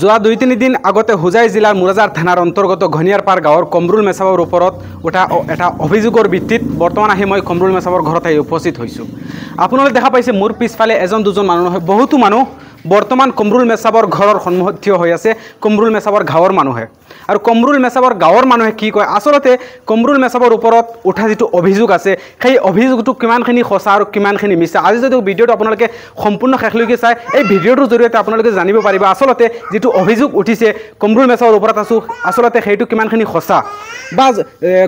যোৱা 2-3 দিন আগতে হোজাই জিলাৰ মুৰাজাৰ থানাৰ অন্তৰ্গত ঘনিয়াৰপাৰ গাঁৱৰ কমৰুল মেছাবৰ ওপৰত এটা অভিযোগৰ ভিত্তিত বৰ্তমান আহি মই কমৰুল মেছাবৰ ঘৰত আহি উপস্থিত হৈছোঁ। আপোনালোকে দেখা পাইছে মোৰ পিছফালে এজন দুজন মানুহ নহয়, বহুতো মানুহ বৰ্তমান কমৰুল মেছাবৰ ঘৰৰ সন্মুখত থিয় হৈ আছে। কমৰুল মেছাবৰ গাঁৱৰ মানুহে আৰু কমৰুল মেছাবৰ গাঁৱৰ মানুহে কি কয়, আচলতে কমৰুল মেছাবৰ ওপৰত উঠা যিটো অভিযোগ আছে সেই অভিযোগটো কিমানখিনি সঁচা আৰু কিমানখিনি মিছা, আজি যদি ভিডিঅ'টো আপোনালোকে সম্পূৰ্ণ শেষলৈকে চাই এই ভিডিঅ'টোৰ জৰিয়তে আপোনালোকে জানিব পাৰিব আচলতে যিটো অভিযোগ উঠিছে কমৰুল মেছাবৰ ওপৰত আচলতে সেইটো কিমানখিনি সঁচা, বা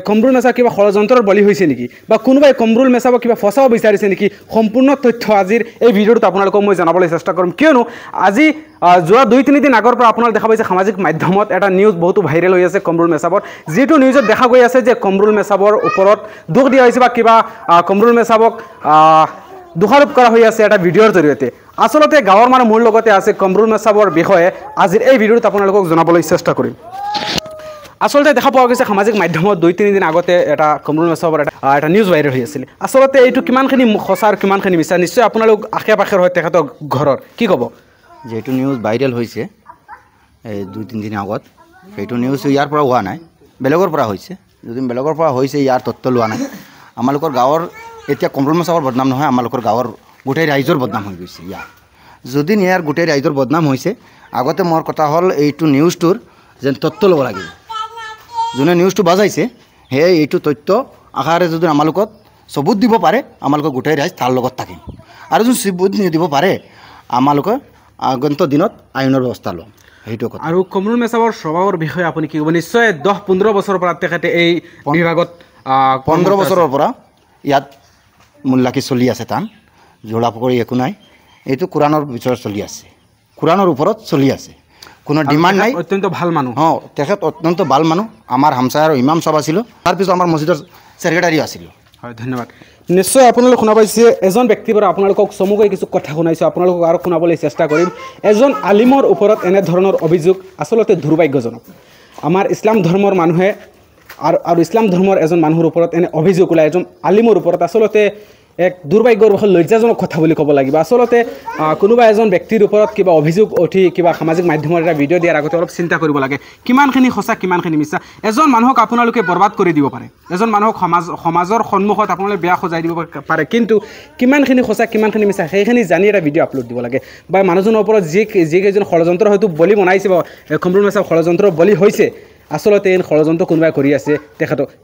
কমৰুল মেছা কিবা ষড়যন্ত্ৰৰ বলি হৈছে নেকি, বা কোনোবাই কমৰুল মেছাবক কিবা ফচাব বিচাৰিছে নেকি। সম্পূৰ্ণ তথ্য আজিৰ এই ভিডিঅ'টোত আপোনালোকক মই জনাবলৈ চেষ্টা কৰিম, কিয়নো আজি যোৱা 2-3 দিন আগৰ পৰা আপোনালোকে দেখা পাইছে সামাজিক মাধ্যমত এটা নিউজ বহুতো ভাইৰেল হৈ আছে কমৰুল মেছাবৰ, যিটো নিউজত দেখা গৈ আছে যে কমৰুল মেছাবৰ ওপৰত দোষ দিয়া হৈছে বা কিবা কমৰুল মেছাবক দোষাৰোপ কৰা হৈ আছে এটা ভিডিঅ'ৰ জৰিয়তে। আচলতে গাঁৱৰ মানুহ মোৰ লগতে আছে, কমৰুল মেছাবৰ বিষয়ে আজিৰ এই ভিডিঅ'টোত আপোনালোকক জনাবলৈ চেষ্টা কৰিম। আচলতে দেখা পোৱা গৈছে সামাজিক মাধ্যমত 2-3 দিন আগতে এটা কমৰুল মেছাবৰ এটা নিউজ ভাইৰেল হৈ আছিল। আচলতে এইটো কিমানখিনি সঁচা আৰু কিমানখিনি মিছা নিশ্চয় আপোনালোক আশে পাশে হয় তেখেতৰ ঘৰৰ, কি ক'ব? যেটো নিউজ ভাইৰেল হৈছে এই 2-3 দিন আগত, সেইটো নিউজ ইয়াৰ পৰা হোৱা নাই, বেলেগৰ পৰা হৈছে। যদি বেলেগৰ পৰা হৈছে ইয়াৰ তথ্য লোৱা নাই। আমালোকৰ গাঁৱৰ এতিয়া কমৰুল মেছাবৰ বদনাম নহয়, আমালোকৰ গাঁৱৰ গোটেই ৰাইজৰ বদনাম হৈ গৈছে। যদি ইয়াৰ গোটেই ৰাইজৰ বদনাম হৈছে, আগতে মোৰ কথা হ'ল এইটো নিউজটোৰ যেন তথ্য ল'ব লাগিব। যোনে নিউজটো বাজাইছে সেয়ে এইটো তথ্য আশাৰে যদি আমালোকত চবুত দিব পাৰে, আমালোকৰ গোটেই ৰাইজ তাৰ লগত থাকিম। আৰু যদি চবুত নিদিব পাৰে আমালোকে আগন্তুক দিনত আইনৰ ব্যৱস্থা ল'ম, সেইটো কথা। আৰু কমৰুল মেছাবৰ স্বভাৱৰ বিষয়ে আপুনি কি ক'ব? নিশ্চয় 10-15 বছৰৰ পৰা তেখেতে এই বিভাগত 15 বছৰৰ পৰা ইয়াত মূল্যাকি চলি আছে। টান জোৰা পকৰি একো নাই, এইটো কোৰাণৰ ভিতৰত চলি আছে, কোৰাণৰ ওপৰত চলি আছে, কোনো ডিমাণ্ড নাই। অত্যন্ত ভাল মানুহ, তেখেত অত্যন্ত ভাল মানুহ। আমাৰ হামচায়াৰ ইমাম সাহেব আছিল, তাৰপিছত আমাৰ মছজিদৰ ছেক্ৰেটাৰী আছিল। হয়, ধন্যবাদ। নিশ্চয় আপোনালোক শুনা পাইছে, এজন ব্যক্তিৰ পৰা আপোনালোকক চমুকৈ কিছু কথা শুনাইছোঁ, আপোনালোকক আৰু শুনাবলৈ চেষ্টা কৰিম। এজন আলিমৰ ওপৰত এনেধৰণৰ অভিযোগ আচলতে দুৰ্ভাগ্যজনক। আমাৰ ইছলাম ধৰ্মৰ মানুহে আৰু ইছলাম ধৰ্মৰ এজন মানুহৰ ওপৰত এনে অভিযোগ ওলায়, এজন আলিমৰ ওপৰত আচলতে এক দুৰ্ভাগ্যৰ বিষয়ে লজ্জাজনক কথা বুলি ক'ব লাগিব। আচলতে কোনোবা এজন ব্যক্তিৰ ওপৰত কিবা অভিযোগ উঠি কিবা সামাজিক মাধ্যমৰ এটা ভিডিঅ' দিয়াৰ আগতে অলপ চিন্তা কৰিব লাগে কিমানখিনি সঁচা কিমানখিনি মিছা। এজন মানুহক আপোনালোকে বৰবাদ কৰি দিব পাৰে, এজন মানুহক সমাজৰ সন্মুখত আপোনালোকে বেয়া সজাই দিব পাৰে, কিন্তু কিমানখিনি সঁচা কিমানখিনি মিছা সেইখিনি জানি এটা ভিডিঅ' আপলোড দিব লাগে। বা মানুহজনৰ ওপৰত যিকেইজন ষড়যন্ত্ৰ হয়তো বলি বনাইছে বা কমৰুল মেছাব ষড়যন্ত্ৰ বলি হৈছে, আচলতে এই ষড়যন্ত্ৰ কোনোবাই কৰি আছে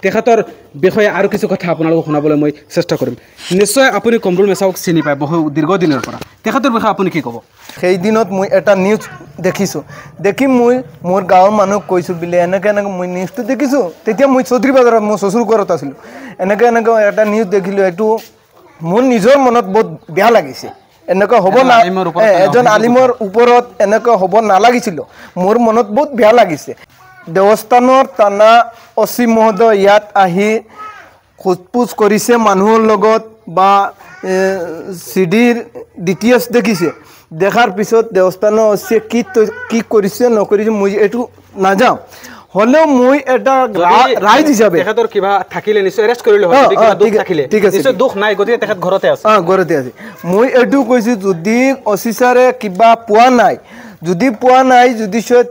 তেখেতৰ বিষয়ে আৰু কিছু কথা আপোনালোকক শুনাবলৈ মই চেষ্টা কৰিম। নিশ্চয় আপুনি কমৰুল মেছাবক চিনি পায় বহু দীৰ্ঘদিনৰ পৰা, তেখেতৰ বিষয়ে আপুনি কি ক'ব? সেই দিনত মই এটা নিউজ দেখিছোঁ, দেখি মই মোৰ গাঁৱৰ মানুহক কৈছোঁ বোলে এনেকৈ মই নিউজটো দেখিছোঁ। তেতিয়া মই চৌধুৰী বাজাৰত মোৰ শ্বশুৰ ঘৰত আছিলোঁ, এনেকৈ এটা নিউজ দেখিলোঁ। এইটো মোৰ নিজৰ মনত বহুত বেয়া লাগিছে। এনেকুৱা হ'ব না, এজন আলিমৰ ওপৰত এনেকুৱা হ'ব নালাগিছিল। মোৰ মনত বহুত বেয়া লাগিছে। দেৱস্থানৰ থানা অচি মহোদয় ইয়াত আহি সোধ-পোছ কৰিছে মানুহৰ লগত, বা চিডিৰ ডিটেইলছ দেখিছে। দেখাৰ পিছত দেৱস্থানৰ অচিয়ে কি কৰিছে নকৰিছে মই এইটো নাযাওঁ, হ'লেও মই এটা ৰাইজ হিচাপে তেখেতৰ কিবা থাকিলে নিশ্চয় এৰেষ্ট কৰিলে হয়, ঠিক আছে, দুখ নাই, গতিকে তেখেত ঘৰতে আছে। ঘৰতে আছে। মই এইটো কৈছোঁ, যদি অফিচাৰে কিবা পোৱা নাই, যদি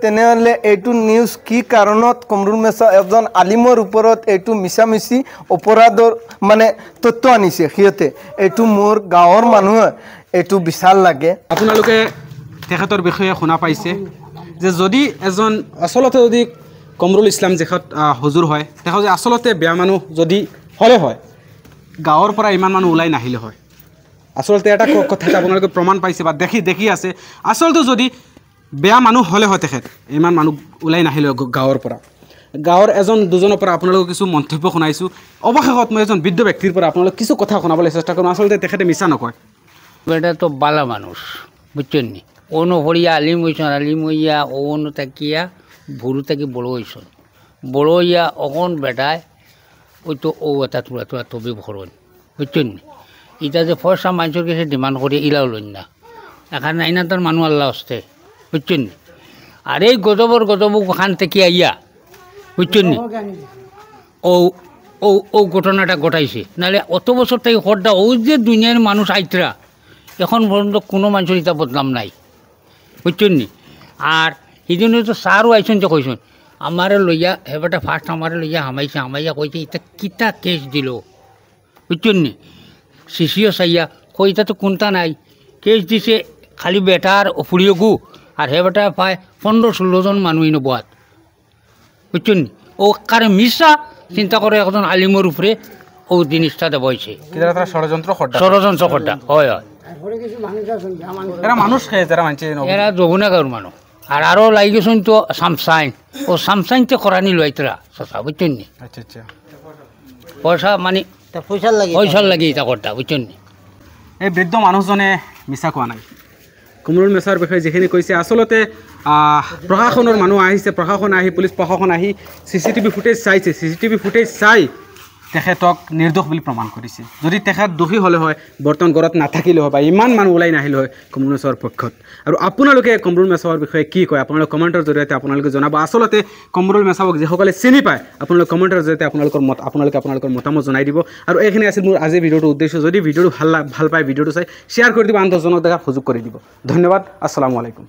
তেনেহ'লে এইটো নিউজ কি কাৰণত কমৰুল মেছা এজন আলিমৰ ওপৰত এইটো মিছামিছি অপৰাধৰ মানে তথ্য আনিছে সিহঁতে, এইটো মোৰ গাঁৱৰ মানুহে এইটো বিচাৰ লাগে। আপোনালোকে তেখেতৰ বিষয়ে শুনা পাইছে যে যদি এজন আচলতে যদি কমৰুল ইছলাম যেখেত হুজুৰ হয়, তেখেত আচলতে বেয়া মানুহ যদি হ'লে হয় গাঁৱৰ পৰা ইমান মানুহ ওলাই নাহিলে হয়। আচলতে এটা কথা আপোনালোকে প্ৰমাণ পাইছে বা দেখি আছে, আচলতে যদি বেয়া মানুহ হ'লে হয় তেখেত ইমান মানুহ ওলাই নাহিলে গাঁৱৰ পৰা। গাঁৱৰ এজন দুজনৰ পৰা আপোনালোকক কিছু মন্তব্য শুনাইছোঁ। অৱশেষত মই এজন বৃদ্ধ ব্যক্তিৰ পৰা আপোনালোক কিছু কথা শুনাবলৈ চেষ্টা কৰিম। আচলতে তেখেতে মিছা নকয়। এটা তো বালা মানুষ, বুঝছেন নি? অন্য হরিয়া আলিম হইয়া অন্য তাকিয়া ভুরু থাকি বড় হইছন, বড় হইয়া অকন বেটায় ওই তো এটা তোলা তবে ভরণ, বুঝছেন নি? এটা যে ফর্সা মানুষের কাছে ডিমান্ড করে ইলাও লইন না, এখানে আইনা তার মানুষ আল্লাহ আসতে, বুঝছেন নি? আর এই গজব ওখান থেকে আইয়া, বুঝছেন নি? ও ঘটনাটা ঘটাইছে, নাহলে অত বছর থেকে হরটা ও যে দুনিয়ার মানুষ আইতরা এখন পর্যন্ত কোনো মানুষের এটা বদনাম নাই, বুঝছেন নি? আর সিদিনতো ছাৰো আহিছোন যে কৈছোন আমাৰে লৈয়া সেইবাৰটা ফাৰ্ষ্ট আমাৰে লৈয়া হামাইয়া কৈছে এতিয়া কিতা কেছ দিল বুঝছেন নি চিচিও চাইয়া কৈ এতিয়াতো কোনটা নাই কেছ দিছে খালি বেটাৰ ফুৰিয়গু আর হেবাটা পায় 15-16 জন মানুষ ইনো বাদ বুঝছেন ও কারে মিশা চিন্তা করে একজন আলিমর উপরে ও জিনিসটা দেবইছে কিদারা তারা ষড়যন্ত্র খড্ডা ষড়যন্ত্র করটা হয় হয় এরা মানুষ খেয়ে যারা মানছে এরা যমুনাগাঁওর মানুষ আর আরও লাগি গেছেন তো সামসাইন ও সামসাইনতে করানি লইতরা সসা বুঝছেন নি আচ্ছা আচ্ছা পয়সা মানে পয়সার লাগি এটা করটা বুঝছেন নি এই বৃদ্ধ মানুষজনে মিছা কোৱা নাই কমৰুল মেছাৰ বিষয়ে যিখিনি কৈছে আচলতে প্ৰশাসনৰ মানুহ আহিছে প্ৰশাসন আহি পুলিচ প্ৰশাসন আহি চিচিটিভি ফুটেজ চাইছে চিচিটিভি ফুটেজ চাই তেখেতক নিৰ্দোষ বুলি প্ৰমাণ কৰিছে যদি তেখেত দোষী হ'লে হয় বৰ্তমান ঘৰত নাথাকিলে হয় বা ইমান মানুহ ওলাই নাহিলে হয় কমৰুল মেছাৰ পক্ষত আৰু আপোনালোকে কমৰুল মেছাৰ বিষয়ে কি কয় আপোনালোকে কমেণ্টৰ জৰিয়তে আপোনালোকে জনাব আচলতে কমৰুল মেছাক যিসকলে চিনি পায় আপোনালোকে কমেণ্টৰ জৰিয়তে আপোনালোকৰ মতামত জনাই দিব আৰু এইখিনি আছিল মোৰ আজি ভিডিঅ'টোৰ উদ্দেশ্য যদি ভিডিঅ'টো ভাল পায় ভিডিঅ'টো চাই শ্বেয়াৰ কৰি দিব আন দহজনক দেখাৰ সুযোগ কৰি দিব ধন্যবাদ আসসালামু আলাইকুম।